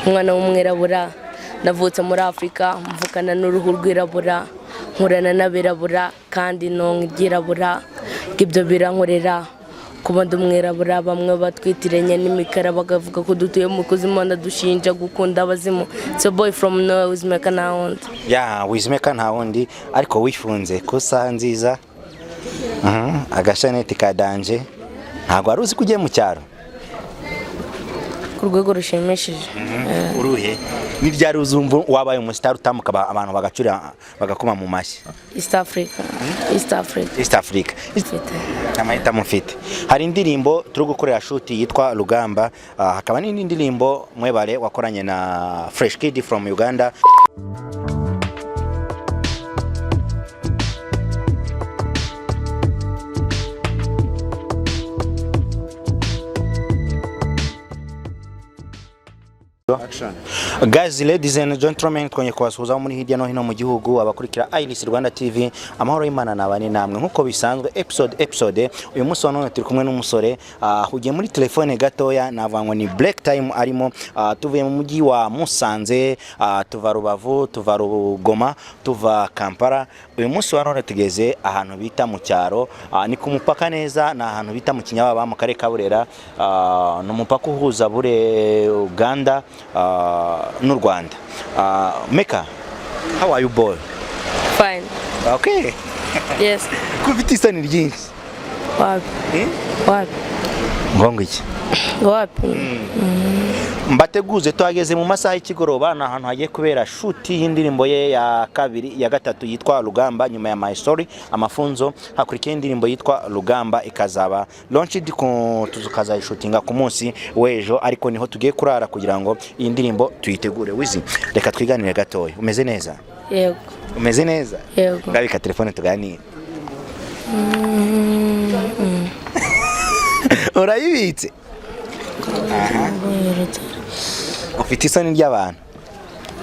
umwana w'umwirabura navutse muri Afrika mvukana n'uruhu rwirabura nkurana n'abirabura kandi nonka iryirabura ibyo birankorera kuba ndi umwirabura bamwe batwitiranya n'imikara bagavuga ko dutuye mu kuzimu ndadushinja gukunda abazimu. So boy from nowhere Wizmeka ntawundi. Yeah, Wizmeka ntawundi ariko wifunze kosa nziza agashaneti ka danje ntabwo wari uzi ko ugiye mu cyaro ku rwego rushimishije. Uruhe ni ryari uzumva wabaye umustar utamuka abantu bagacura bagakoma mu mashyi? East Africa. Amahita mufite. Hari indirimbo turi gukorera shoot yitwa Rugamba, hakaba n'indi ndirimbo Mwebale wakoranye na Fresh Kid from Uganda. Action. Guys, ladies and gentlemen, kwenye kwasuhuza muri hirya no hino mu gihugu abakurikira Iris Rwanda TV, amahoro y'Imana nabane namwe nkuko bisanzwe episode uyu munsi none turi kumwe n'umusore hugiye muri telefone gatoya navangwa ni Black Time arimo tuvuye mu mujyi wa Musanze, tuva Rubavu, tuva Rugoma, tuva Kampala. Uyu munsi none tugeze ahantu bita mu cyaro, ni ku mupaka neza na ahantu bita mu Kinyababa mu karere ka Burera, no mupaka uhuza Bure Uganda n'u Rwanda. Meka, how are you boy? Fine. Okay. Yes. Kufite isoni ryinshi. Wapi? Wapi? Ngongo iki? Wapi? Mbateguze tuhageze mu masaha y'ikigoroba na ahantu hagiye kubera shoot y'indirimbo ye ya kabiri ya gatatu yitwa Rugamba. Nyuma ya My Story amafunzo hakurikiye indirimbo yitwa Rugamba ikazaba launched tuzukaza shootinga ku munsi wejo, ariko niho tugiye kurara kugira ngo iyi ndirimbo tuyitegure. Wizi reka twiganire gatoya. Umeze neza? Yego. Umeze neza? Yego. Ngabika telefone tuganire. Urayibitse? Aha. Ufite isoni ry'abantu?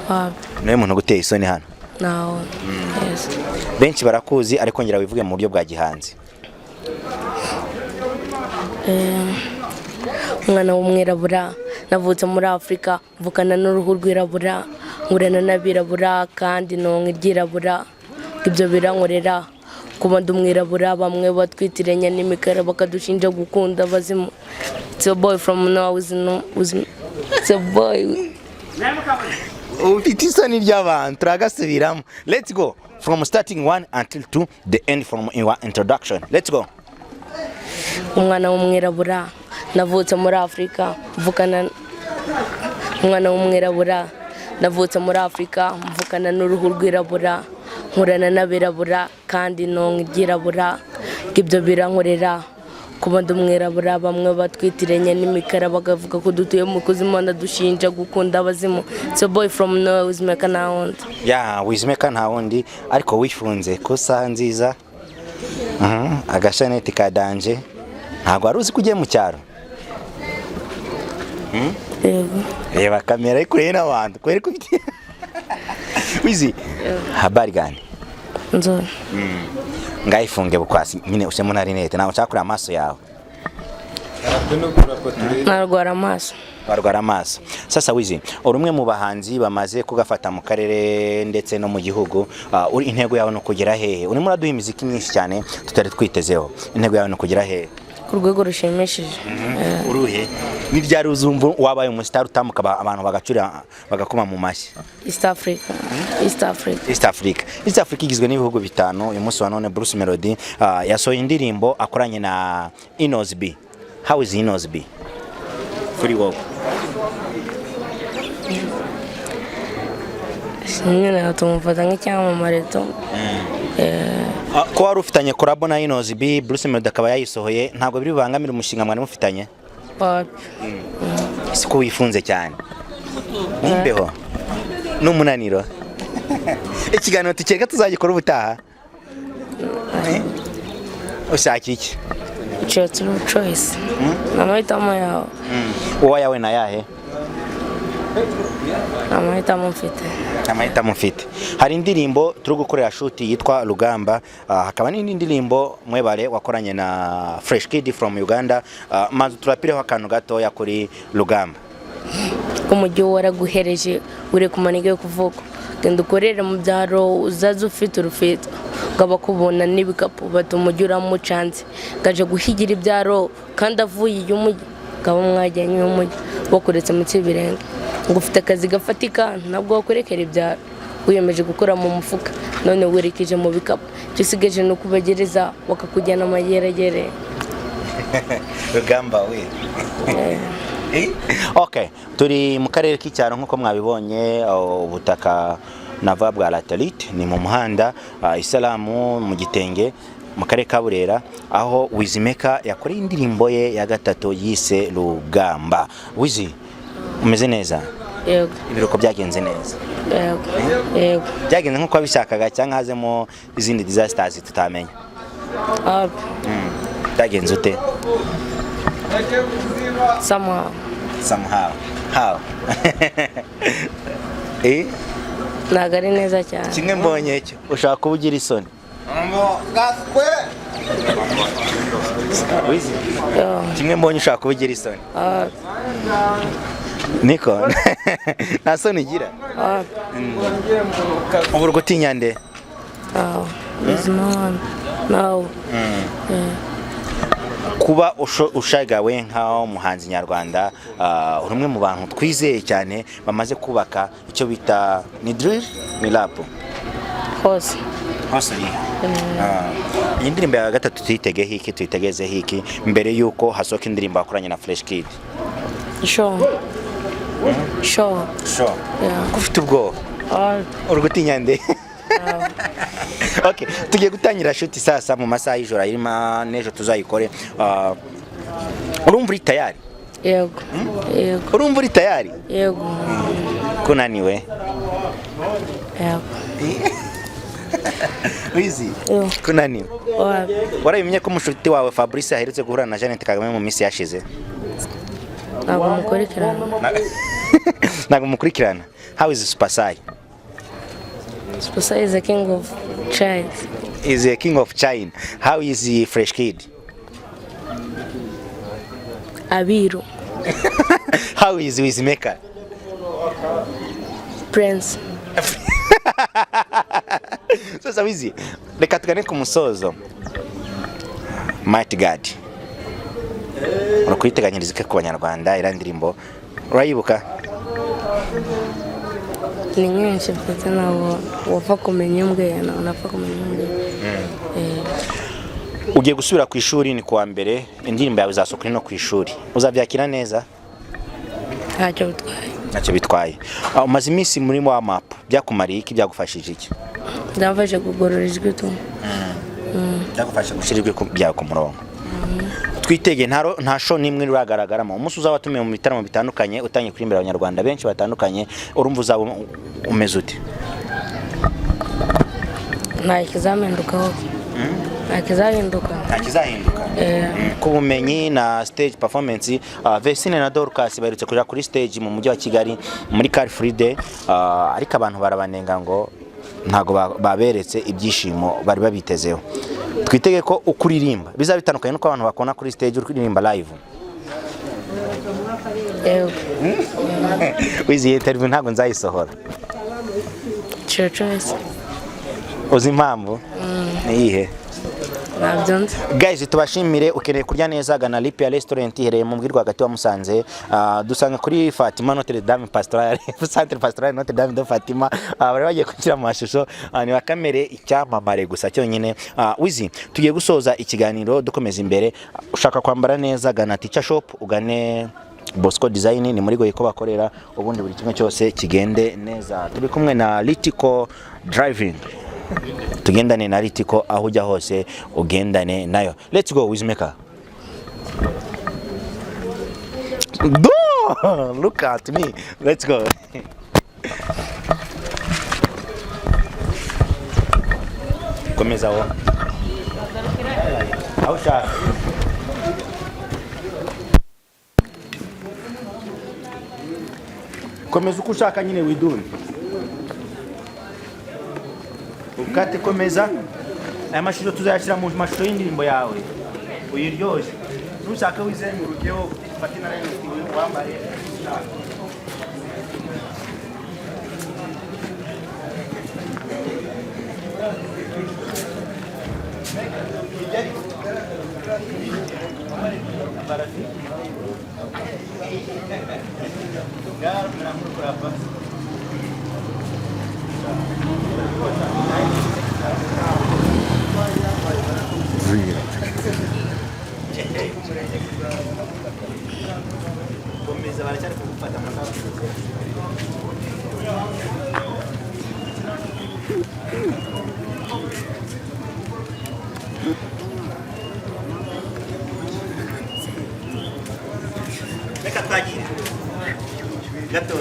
Wapi? Nawe muntu guteye isoni hano? Naho. Yes. Benshi barakuzi ariko ngira wivuge mu buryo bwa gihanzi. Umwana w'umwirabura navutse muri Afrika mvukana n'uruhu rwirabura nkurana n'abirabura kandi nonka iryirabura ibyo birankorera kuba ndi umwirabura bamwe batwitiranya n'imikara bakadushinja gukunda abazimu. So boy from now is so boy. Ufite isoni ry'abantu turagasubiramo. Let's go from starting 1 until 2 the end from your introduction. Let's go. Umwana w'umwirabura navutse muri Afrika mvukana umwana w'umwirabura navutse muri Afrika mvukana n'uruhu rwirabura nkurana n'abirabura kandi nonka iryirabura ibyo birankorera kuba ndi umwirabura bamwe batwitiranya n'imikara bagavuga ko dutuye mu kuzimu ndadushinja gukunda abazimu. So boy from nowhere Wizmeka ntawundi. Yeah, Wizmeka ntawundi ariko wifunze kosa nziza agashaneti ka danje ntabwo wari uzi ko ugiye mu cyaro? Yego. Reba kamera ikure n'abantu kwere ko Wizi habari gani? Nzora. Ngayifunge bukwasi nyine usemo na rinete nawe cyakura amaso yawe. Narwara amaso. Barwara amaso. Sasa Wizi urumwe mu bahanzi bamaze kugafata mu karere ndetse no mu gihugu, uri intego yawe no kugera hehe? Urimo uraduha imiziki myinshi cyane tutari twitezeho. Intego yawe no kugera hehe? Ku rwego rushimishije. Uruhe ni ryari uzumva wabaye umustar utamuka abantu bagacura bagakoma mu mashyi? East Africa igizwe n'ibihugu bitanu. Uyu munsi wa none Bruce Melody yasohoye indirimbo akoranye na Inos B. How is Inos B? Free walk. Nyine natumufata nk'icyamamare to. Ko wari ufitanye collab na Inos B, Bruce Melody akaba yayisohoye, ntabwo biri bubangamira umushinga mwari mufitanye? Siko wifunze cyane. Nimbeho. N'umunaniro. Ikiganiro tukeka tuzagikora ubutaha. Ushaka iki? Choice. Namahitamo yawe. Uwa yawe na yahe? Amahitamo mfite. Hari indirimbo turi gukorera shoot yitwa Rugamba, hakaba n'indi ndirimbo Mwebale wakoranye na Fresh Kid from Uganda. Mazu turapireho akantu gatoya kuri Rugamba. Ku n'umujyi waraguhereje uri ku maniga yo kuvuga genda ukorere mu byaro uzaze ufite urufito ngaba kubona n'ibikapu batuma umujyi uramucanze gaje guhigira ibyaro kandi avuye y'umujyi ngaba mwajyanye y'umujyi wakuretse mu cy'ibirenge ngo ufite akazi gafatika ntabwo wakurekera ibyaro wiyemeje gukora mu mufuka none werekeje mu bikapu gisigaje no kubagereza bakakujyana amageragere Rugamba we. Okay, turi mu karere k'icyaro nkuko mwabibonye ubutaka nava bwa Latelite ni mu muhanda Isalamu mu Gitenge mu karere ka Burera aho Wizimeka yakoreye indirimbo ye ya gatatu yise Rugamba. Wizi umeze neza? Yego. Ibiruko byagenze neza? Yego. Byagenze nkuko wabishakaga cyangwa hazemo izindi disasters tutamenya? Byagenze ute? Somehow. How? Ntabwo ari neza cyane. Kimwe mbonye cyo ushaka kuba ugira isoni. Kimwe mbonye ushaka kuba ugira isoni. Niko nta soni ugira? Ubura gutinya nde? No. Kuba ushagawe nk'aho umuhanzi nyarwanda uri umwe mu bantu twizeye cyane bamaze kubaka icyo bita ni drill ni rap hose iyi ndirimbo ya gatatu tuyitegeze hiki mbere yuko hasohoka indirimbo yakoranye na Fresh Kid. Sure. Ufite ubwoba? Uri gutinya nde? Okay, tugiye gutangira shoot sasa mu masaha y'ijoro irima nejo tuzayikore. Urumva uri tayari? Yego. Urumva uri tayari? Yego. Kunaniwe? Yego. Wizi? Kunaniwe? Warabimenye ko umushuti wawe Fabrice aherutse guhura na Jeannette Kagame mu minsi yashize? Ntabwo mukurikirana. How is Super Sai? Super Sai is the king of China. Is the king of China. How is the Fresh Kid? Abiru. How is Wizimeka? Prince. So Wizi, reka tugane ku musozo. Mighty God. Urakuyiteganyiriza ku Banyarwanda irandirimbo urayibuka? Ni nyinshi mfite nabo wapfa kumenya imbwe napfa kumenya imbwe. Ugiye gusubira ku ishuri ni kuwa mbere indirimbo yawe izasohoka no ku ishuri uzabyakira neza? Ntacyo bitwaye. Umaze iminsi muri wa map byakumariye iki byagufashije iki? Byafashe kugorora ijwi tu. Byagufasha gushirirwe byawe ku murongo. Twitege nta show nimwe ruragaragaramo umunsi uzabatumiye mu bitaramo bitandukanye utanye kuri imbere Abanyarwanda benshi batandukanye urumva uzaba umeze ute? Nta kizahinduka. Ku bumenyi na stage performance Vesine na Dorcas baherutse kuja kuri stage mu mujyi wa Kigali muri Car Free Day ariko abantu barabanenga ngo ntago baberetse ibyishimo bari babitezeho. Twitege ko ukuririmba biza bitandukanye nuko abantu bakona kuri stage ukuririmba live. Wizi interview ntago nzayisohora. Choice. Uzi impamvu? Ni ihe? Guys, tubashimire ukeneye kurya neza gana Lipia Restaurant ihereye mu bwirwa hagati wa Musanze. Dusanga kuri Fatima Notre Dame Pastoral, Centre Pastoral Notre Dame de Fatima. Bari bagiye kugira amashusho ni wa kamere icyamamare gusa cyonyine. Wizi tugiye gusoza ikiganiro dukomeza imbere. Ushaka kwambara neza gana Teacher Shop ugane Bosco Design ni muri goye ko bakorera ubundi buri kimwe cyose kigende neza. Turi kumwe na Litico Driving. Tugendane na Ritiko aho ujya hose ugendane nayo. Let's go Wizimeka. Look at me. Let's go. Komeza wo. Ausha. Komeza uko ushaka nyine widuni. Ukate komeza aya mashusho tuzayashyira mu mashusho y'indirimbo yawe uyiryoje nushaka wizengurukeho fatina rero wambare Reka twagire gato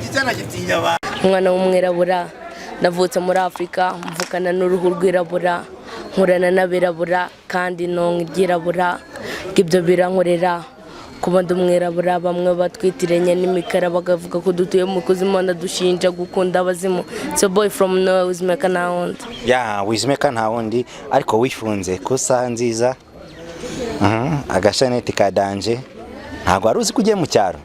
kitana gitinya ba umwana w'umwirabura navutse muri Afurika mvukana n'uruhu rwirabura nkurana n'abirabura kandi nongirabura ibyo birankorera kuba ndumwirabura bamwe batwitiranye n'imikara bagavuga ko dutuye mu kuzimu dushinja gukunda abazimu. So boy from nowhere Wizmeka Ntawundi. Wizmeka Ntawundi ariko wifunze ku saha nziza agashaneti ka danje ntabwo wari uzi ko ugiye mu cyaro.